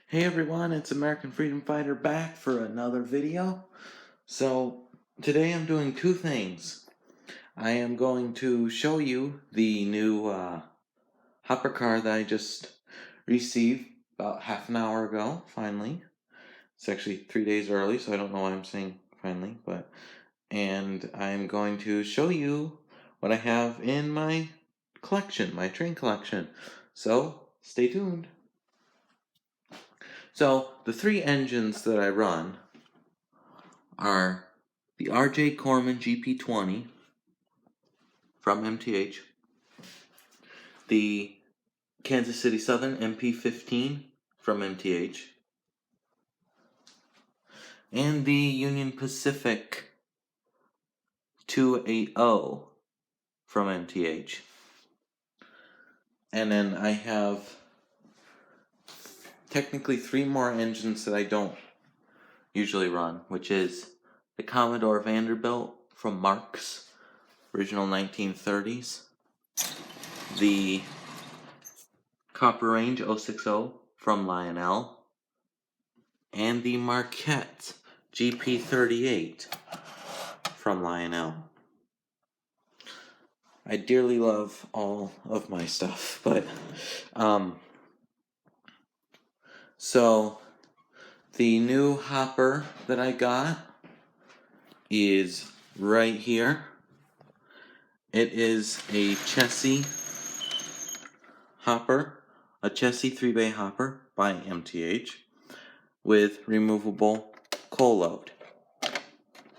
Hey everyone, it's American Freedom Fighter back for another video. So today I'm doing two things. I am going to show you the new hopper car that I just received about half an hour ago, finally. It's actually 3 days early, so I don't know why I'm saying finally, and I'm going to show you what I have in my collection, my train collection. So stay tuned. So the three engines that I run are the R.J. Corman GP20 from MTH, the Kansas City Southern MP15 from MTH, and the Union Pacific 280 from MTH. And then I have technically three more engines that I don't usually run, which is the Commodore Vanderbilt from Marx, original 1930s, the Copper Range 060 from Lionel, and the Marquette GP38 from Lionel. I dearly love all of my stuff, but so the new hopper that I got is right here. It is a Chessie hopper, a Chessie 3-bay hopper by MTH with removable coal load,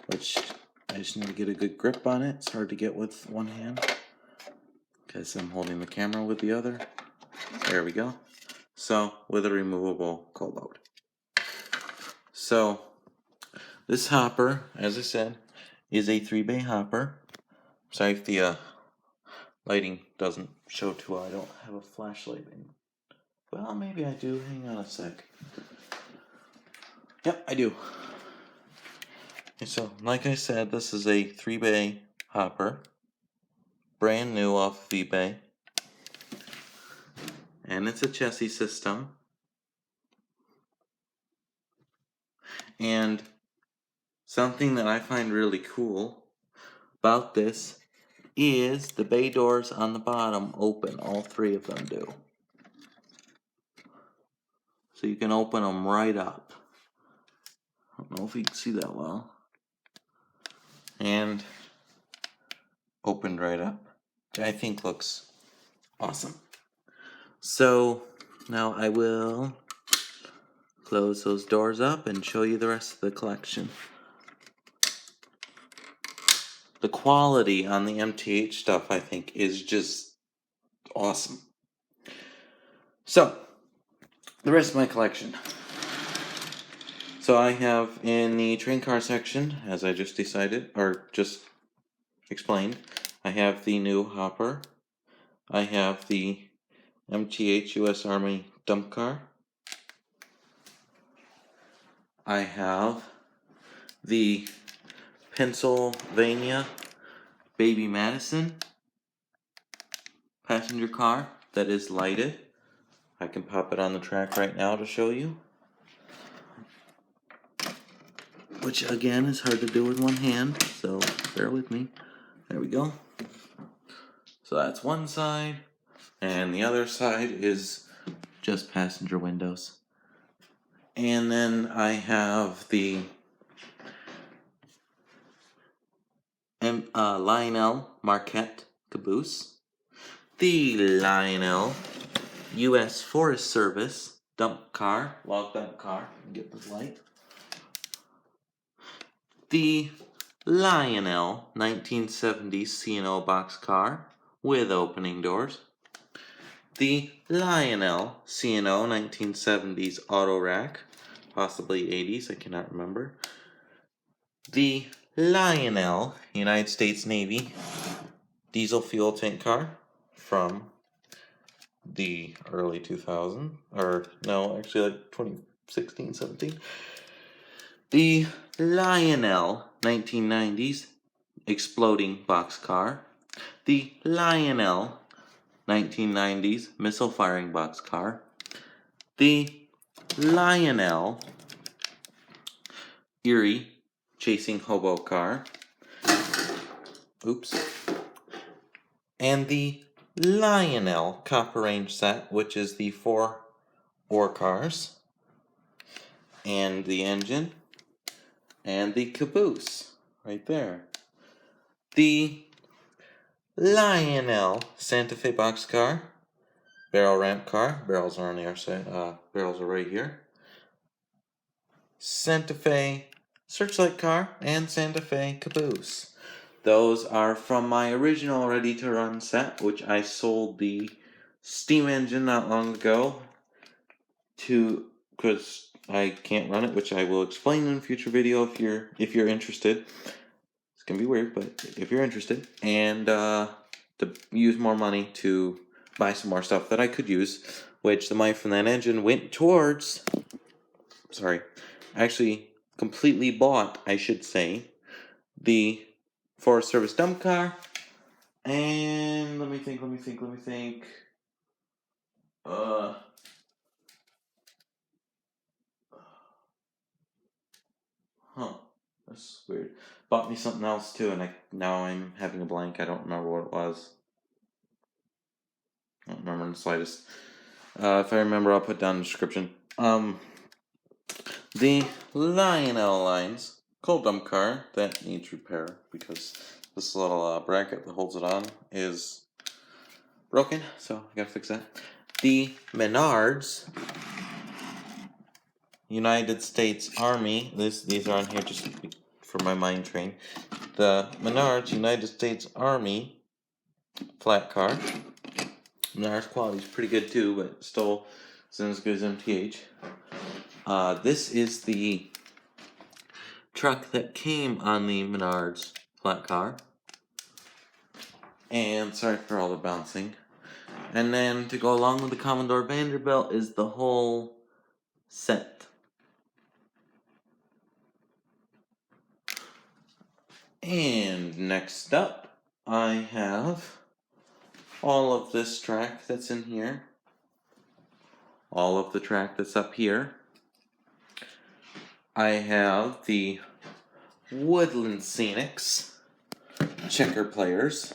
which I just need to get a good grip on it. It's hard to get with one hand because I'm holding the camera with the other. There we go. So, with a removable coal load. So, this hopper, as I said, is a 3-bay hopper. Sorry if the lighting doesn't show too well. I don't have a flashlight in. Well, maybe I do. Hang on a sec. Yep, I do. Okay, so, like I said, this is a 3-bay hopper. Brand new off of eBay. And it's a Chessie system. And something that I find really cool about this is the bay doors on the bottom open. All three of them do. So you can open them right up. I don't know if you can see that well. And opened right up, which I think looks awesome. So now I will close those doors up and show you the rest of the collection. The quality on the MTH stuff, I think, is just awesome. So, the rest of my collection. So I have in the train car section, as I just decided, or just explained, I have the new hopper. I have the MTH US Army dump car. I have the Pennsylvania Baby Madison passenger car that is lighted. I can pop it on the track right now to show you. Which again is hard to do with one hand, so bear with me. There we go. So that's one side, and the other side is just passenger windows. And then I have the Lionel Marquette caboose, the Lionel U.S. Forest Service dump car, log dump car, get this light, the Lionel 1970s C&O boxcar with opening doors, the Lionel C&O 1970s auto rack, possibly 80s, I cannot remember, the Lionel United States Navy diesel fuel tank car from the early 2000s, or no, actually like 2016, 17. The Lionel 1990s exploding boxcar. The Lionel 1990s missile firing boxcar. The Lionel Erie Chasing Hobo Car. Oops. And the Lionel Copper Range set, which is the 4 ore cars, and the engine, and the caboose right there. The Lionel Santa Fe boxcar, barrel ramp car. Barrels are on the other side. Barrels are right here. Santa Fe Searchlight car and Santa Fe caboose. Those are from my original Ready to Run set, which I sold the steam engine not long ago because I can't run it, which I will explain in a future video if you're interested. It's gonna be weird, but if you're interested, and to use more money to buy some more stuff that I could use, which the money from that engine went towards. Actually completely bought, I should say, the Forest Service dump car, and let me think. That's weird. Bought me something else too, and now I'm having a blank. I don't remember what it was. I don't remember in the slightest. If I remember, I'll put down in the description. The Lionel Lines coal dump car that needs repair because this little bracket that holds it on is broken, so I gotta fix that. The Menards United States Army, these are on here just for my mind train. The Menards United States Army flat car. Menards quality is pretty good too, but still isn't as good as MTH. This is the truck that came on the Menards flat car. And sorry for all the bouncing. And then to go along with the Commodore Vanderbilt is the whole set. And next up, I have all of this track that's in here. All of the track that's up here. I have the Woodland Scenics checker players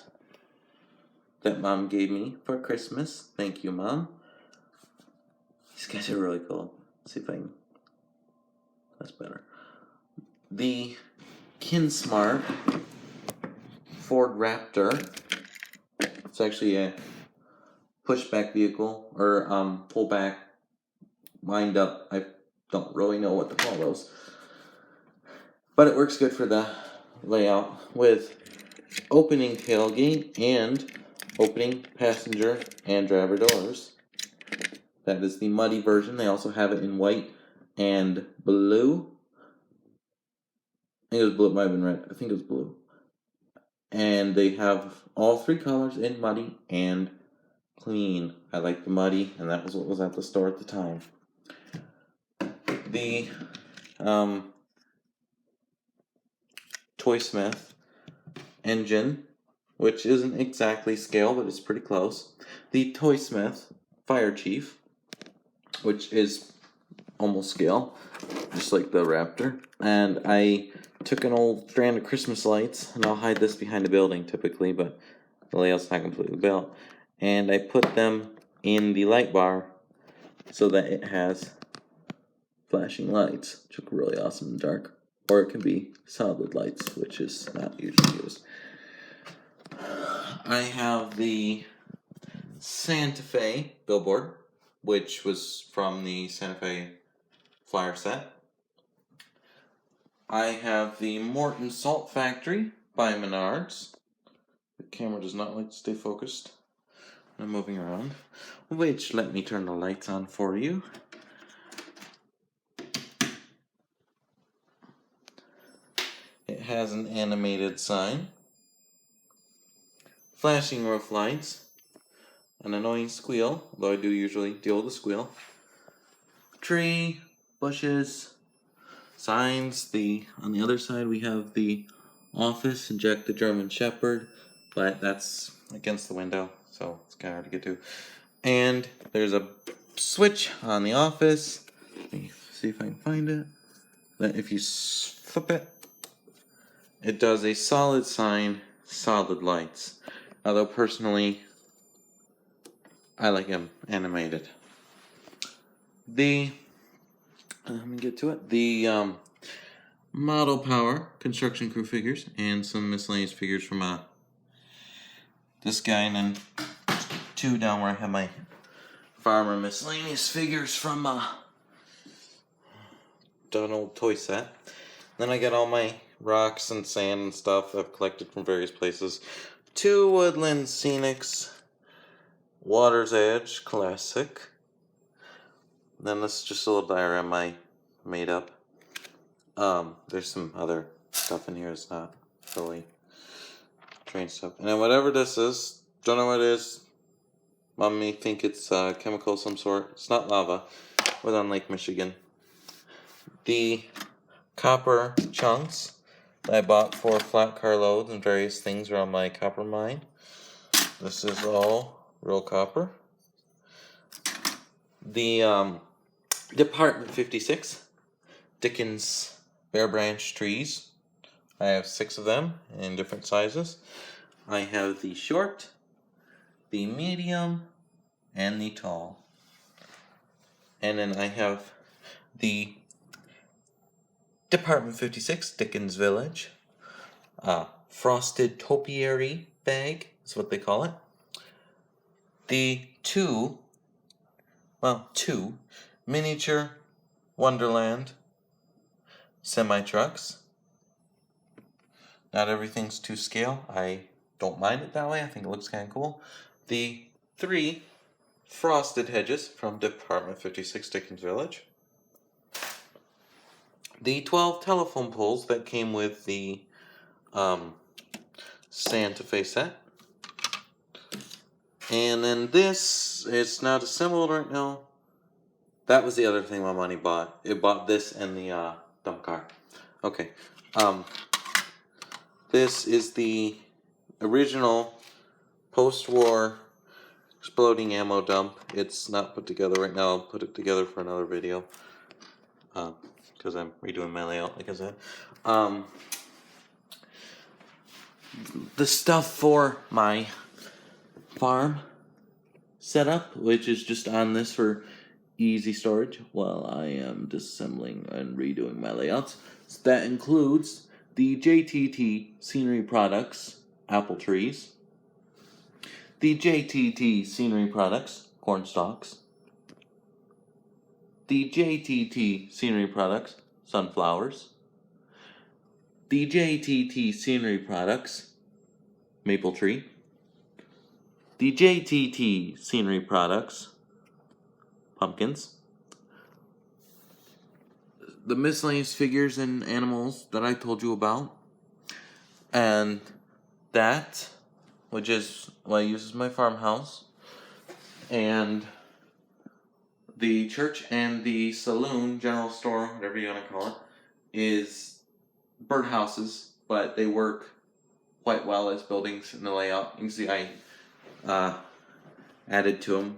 that Mom gave me for Christmas. Thank you, Mom. These guys are really cool. Let's see if I can... That's better. The Kinsmart Ford Raptor. It's actually a pushback vehicle, or pullback, wind up. I don't really know what to call those. But it works good for the layout with opening tailgate and opening passenger and driver doors. That is the muddy version. They also have it in white and blue. I think it was blue. It might have been red. I think it was blue. And they have all 3 colors in muddy and clean. I like the muddy, and that was what was at the store at the time. The Toy Smith engine, which isn't exactly scale, but it's pretty close. The Toy Smith Fire Chief, which is almost scale, just like the Raptor. And I took an old strand of Christmas lights, and I'll hide this behind a building typically, but the layout's not completely built. And I put them in the light bar so that it has flashing lights, which look really awesome in the dark. Or it can be solid lights, which is not usually used. I have the Santa Fe billboard, which was from the Santa Fe flyer set. I have the Morton Salt Factory by Menards. The camera does not like to stay focused. I'm moving around. Which, let me turn the lights on for you. It has an animated sign, flashing roof lights, an annoying squeal, though I do usually deal with the squeal, tree, bushes, signs. On the other side we have the office and Jack the German Shepherd, but that's against the window, so it's kind of hard to get to. And there's a switch on the office. Let me see if I can find it. That if you flip it, it does a solid sign, solid lights. Although personally, I like them animated. Let me get to it. The Model Power construction crew figures and some miscellaneous figures from this guy, and then 2 down where I have my farmer miscellaneous figures from Donald toy set. Then I got all my rocks and sand and stuff I've collected from various places. 2 Woodland Scenics, Water's Edge Classic. Then this is just a little diorama I made up. There's some other stuff in here. It's not really train stuff. And then whatever this is, don't know what it is. Mom may think it's chemical of some sort. It's not lava. We're on Lake Michigan. The copper chunks that I bought for flat car loads and various things around my copper mine. This is all real copper. The Department 56 Dickens bare branch trees. I have 6 of them in different sizes. I have the short, the medium, and the tall. And then I have the Department 56 Dickens Village frosted topiary bag is what they call it. The 2 miniature Wonderland semi-trucks. Not everything's to scale. I don't mind it that way. I think it looks kind of cool. The 3 frosted hedges from Department 56 Dickens Village. The 12 telephone poles that came with the Santa Fe set. And then this, it's not assembled right now. That was the other thing my money bought. It bought this and the dump car. Okay. This is the original post-war exploding ammo dump. It's not put together right now. I'll put it together for another video. Because I'm redoing my layout, like I said. The stuff for my farm setup, which is just on this for easy storage while I am disassembling and redoing my layouts. So that includes the JTT Scenery Products apple trees, the JTT Scenery Products corn stalks, the JTT Scenery Products sunflowers, the JTT Scenery Products maple tree, the JTT Scenery Products pumpkins, the miscellaneous figures and animals that I told you about, and that, which is what I use as my farmhouse, and the church and the saloon, general store, whatever you want to call it, is birdhouses, but they work quite well as buildings in the layout. You can see I added to them.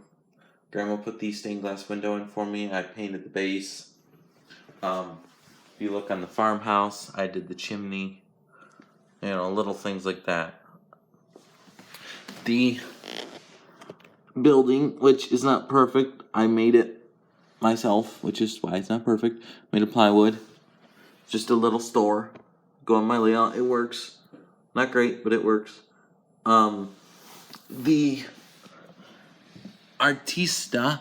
Grandma put the stained glass window in for me. I painted the base. If you look on the farmhouse, I did the chimney. You know, little things like that. The building, which is not perfect, I made it myself, which is why it's not perfect. Made of plywood. Just a little store. Go on my layout. It works. Not great, but it works. The artista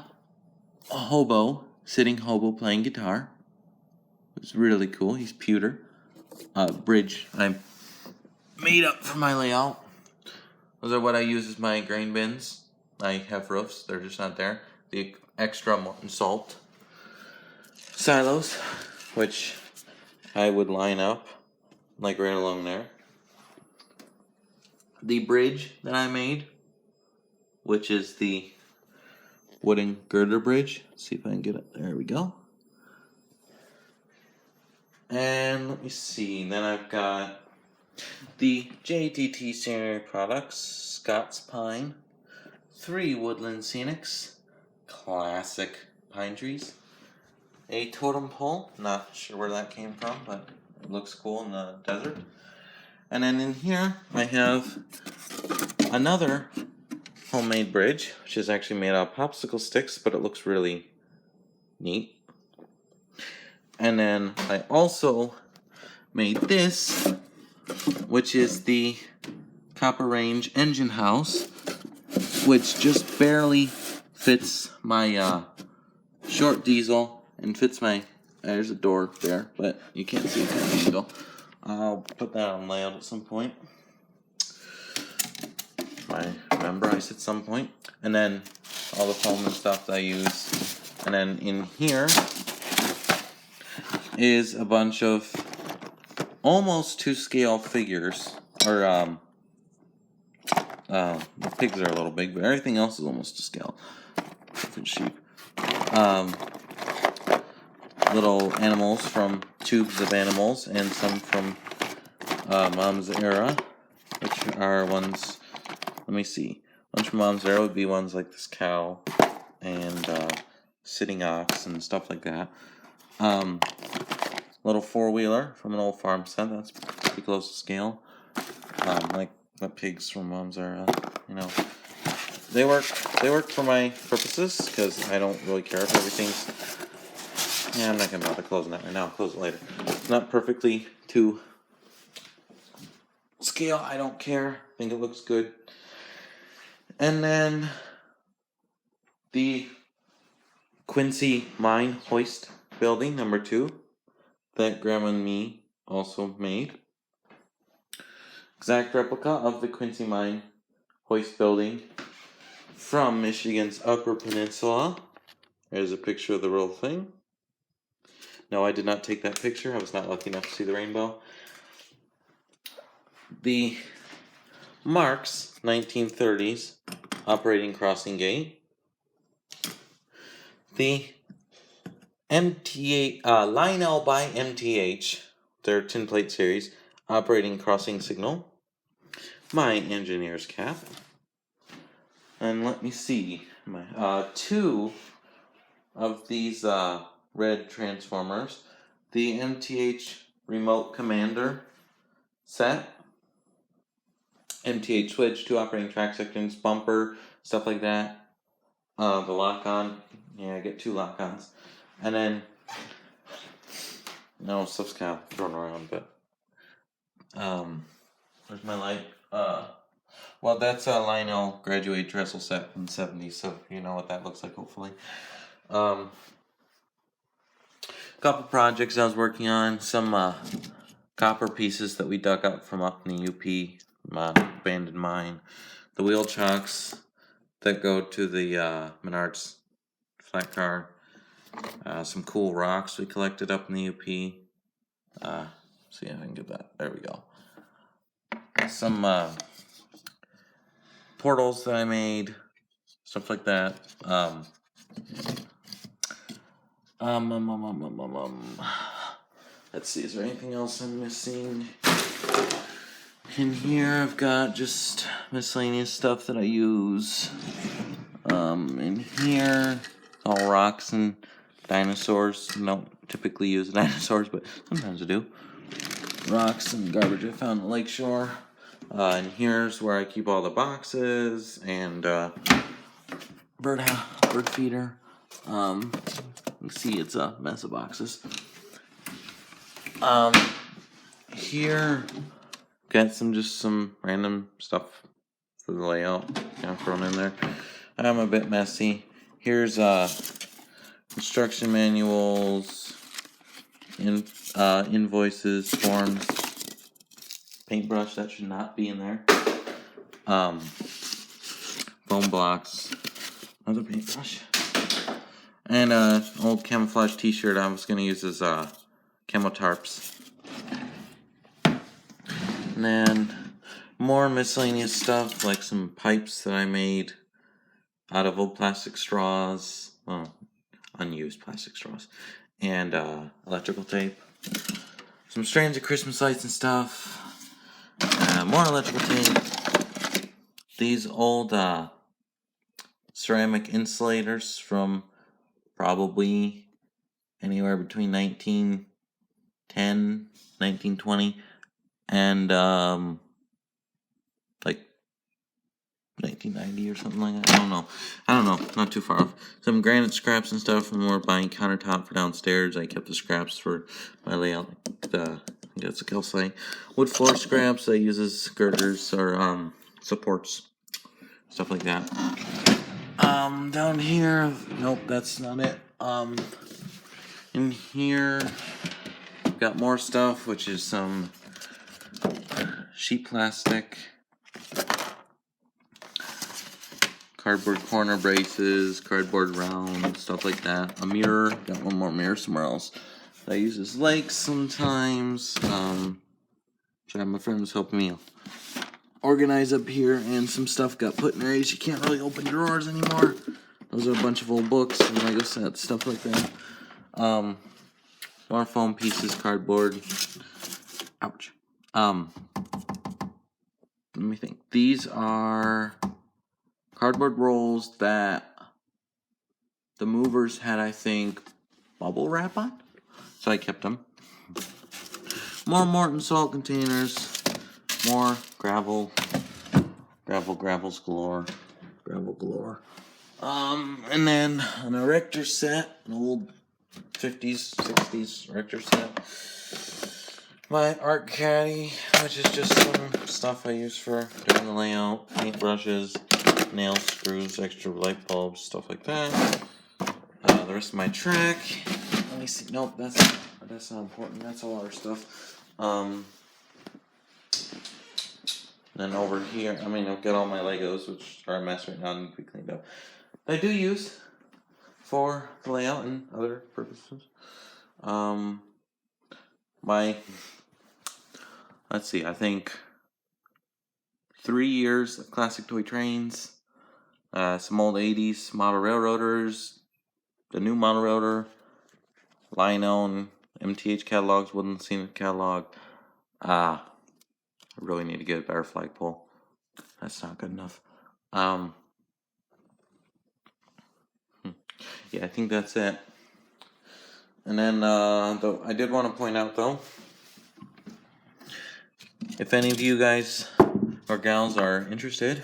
sitting hobo playing guitar. It's really cool. He's pewter. Bridge I made up for my layout. Those are what I use as my grain bins. I have roofs. They're just not there. The extra molten salt silos, which I would line up like right along there. The bridge that I made, which is the wooden girder bridge. Let's see if I can get it. There we go. And let me see. Then I've got the JTT Scenery Products, Scott's Pine, 3 Woodland Scenics, classic pine trees, a totem pole. Not sure where that came from, but it looks cool in the desert. And then in here, I have another homemade bridge, which is actually made out of popsicle sticks, but it looks really neat. And then I also made this, which is the Copper Range engine house, which just barely fits my short diesel and fits my, there's a door there, but you can't see it from the angle. I'll put that on layout at some point. I remember I said some point. And then all the foam and stuff that I use. And then in here is a bunch of almost to scale figures. Or the pigs are a little big, but everything else is almost to scale. Different sheep. Little animals from tubes of animals, and some from Mom's era, which are ones. Let me see. Ones from Mom's era would be ones like this cow and sitting ox and stuff like that. Little four-wheeler from an old farm set. That's pretty close to scale. Like the pigs from Mom's era. You know, they work for my purposes because I don't really care if everything's. Yeah, I'm not gonna bother closing that right now. I'll close it later. It's not perfectly to scale. I don't care. I think it looks good. And then the Quincy Mine Hoist Building number 2 that Grandma and me also made. Exact replica of the Quincy Mine Hoist Building from Michigan's Upper Peninsula. There's a picture of the real thing. No, I did not take that picture. I was not lucky enough to see the rainbow. The Marks 1930s operating crossing gate. The MTA Lionel by MTH, their tin plate series, operating crossing signal. My engineer's cap. And let me see. My 2 of these red transformers. The MTH remote commander set. MTH switch, 2 operating track sections, bumper, stuff like that. The lock-on. Yeah, I get 2 lock-ons. And then, no, stuff's kind of thrown around, but, where's my light? Well, that's a Lionel graduate trestle set from the 70s, so you know what that looks like, hopefully. Couple projects I was working on, some copper pieces that we dug up from up in the UP, abandoned mine. The wheel chocks that go to the Menards flat car. Some cool rocks we collected up in the UP. See if I can get that. There we go. Some portals that I made. Stuff like that. Let's see, is there anything else I'm missing? In here I've got just miscellaneous stuff that I use. In here, all rocks and dinosaurs. I don't typically use dinosaurs, but sometimes I do. Rocks and garbage I found on the lakeshore. And here's where I keep all the boxes and bird feeder. You see it's a mess of boxes. Here got some random stuff for the layout kind of thrown in there. I'm a bit messy. Here's instruction manuals, invoices, forms, paintbrush that should not be in there. Foam blocks, another paintbrush, and old camouflage t-shirt I was going to use as camo tarps. And then more miscellaneous stuff like some pipes that I made out of old plastic straws, well, unused plastic straws, and electrical tape. Some strands of Christmas lights and stuff. More electrical tape. These old ceramic insulators from probably anywhere between 1910, 1920, and like 1990 or something like that. I don't know. Not too far off. Some granite scraps and stuff, and we're buying countertop for downstairs. I kept the scraps for my layout. I think that's a calcite. Wood floor scraps I use as girders or supports, stuff like that. Down here, nope, that's not it. In here, got more stuff, which is some sheet plastic, cardboard corner braces, cardboard round, stuff like that. A mirror, got one more mirror somewhere else. I use as legs sometimes. Sorry, my friend was helping me organize up here, and some stuff got put in areas you can't really open drawers anymore. Those are a bunch of old books and Lego sets, stuff like that. More foam pieces, cardboard. Ouch. Let me think. These are cardboard rolls that the movers had, I think, bubble wrap on. So I kept them. More Morton salt containers. More gravel. Gravels galore. Gravel galore. And then an erector set, an old 50s, 60s erector set. My art caddy, which is just some stuff I use for doing the layout, paint brushes, nails, screws, extra light bulbs, stuff like that. The rest of my track. Let me see. Nope, that's not important. That's all our stuff. Then over here, I've got all my Legos, which are a mess right now and need to be cleaned up. I do use for the layout and other purposes. Let's see, I think 3 years of classic toy trains, some old 80s model railroaders, the new model railroader, Lionel and MTH catalogs, Woodland Scenic catalog. I really need to get a better flagpole. That's not good enough. Yeah, I think that's it. And then, though, I did want to point out, though, if any of you guys or gals are interested,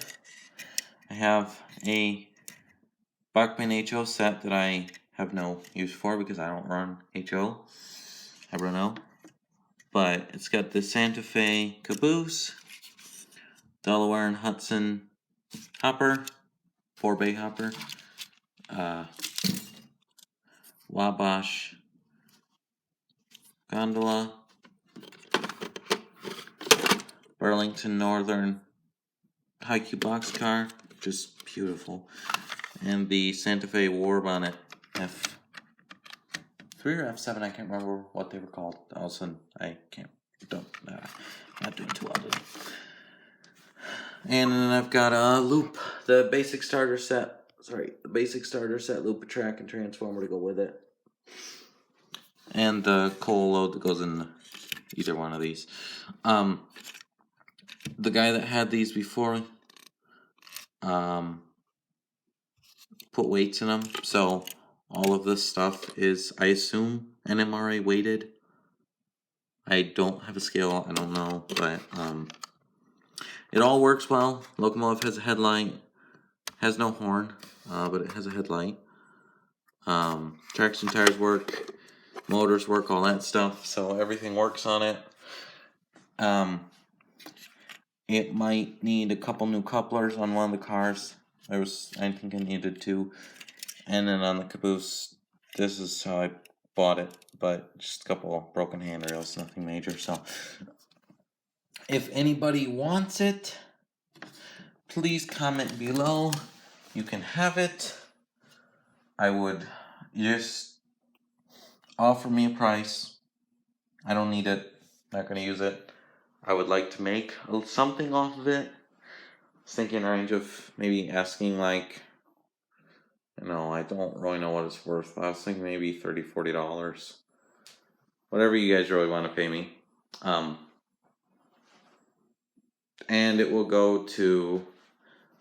I have a Bachman HO set that I have no use for because I don't run HO. I run O. But it's got the Santa Fe caboose, Delaware and Hudson hopper, 4-bay hopper, Wabash gondola, Burlington Northern high-cube boxcar, just beautiful, and the Santa Fe War Bonnet F3 or F7, I can't remember what they were called. All of a sudden, not doing too well today. And then I've got a loop, the basic starter set loop, a track and transformer to go with it. And the coal load that goes in either one of these. The guy that had these before put weights in them, so all of this stuff is, I assume, NMRA weighted. I don't have a scale, I don't know, but it all works well. Locomotive has a headlight, has no horn, but it has a headlight. Tracks and tires work, motors work, all that stuff, so everything works on it. It might need a couple new couplers on one of the cars. I think I needed 2. And then on the caboose, this is how I bought it, but just a couple broken handrails, nothing major. So if anybody wants it, please comment below. You can have it. I would just offer me a price. I don't need it, not going to use it. I would like to make something off of it. I was thinking a range of maybe asking I don't really know what it's worth. I was thinking maybe $30, $40. Whatever you guys really want to pay me. And it will go to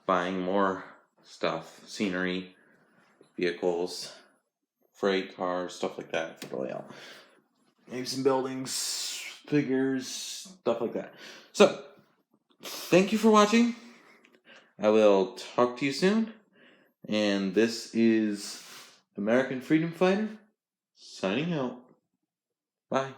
buying more stuff, scenery, vehicles, freight cars, stuff like that for the layout. Maybe some buildings, figures, stuff like that. So, thank you for watching. I will talk to you soon. And this is American Freedom Fighter signing out. Bye.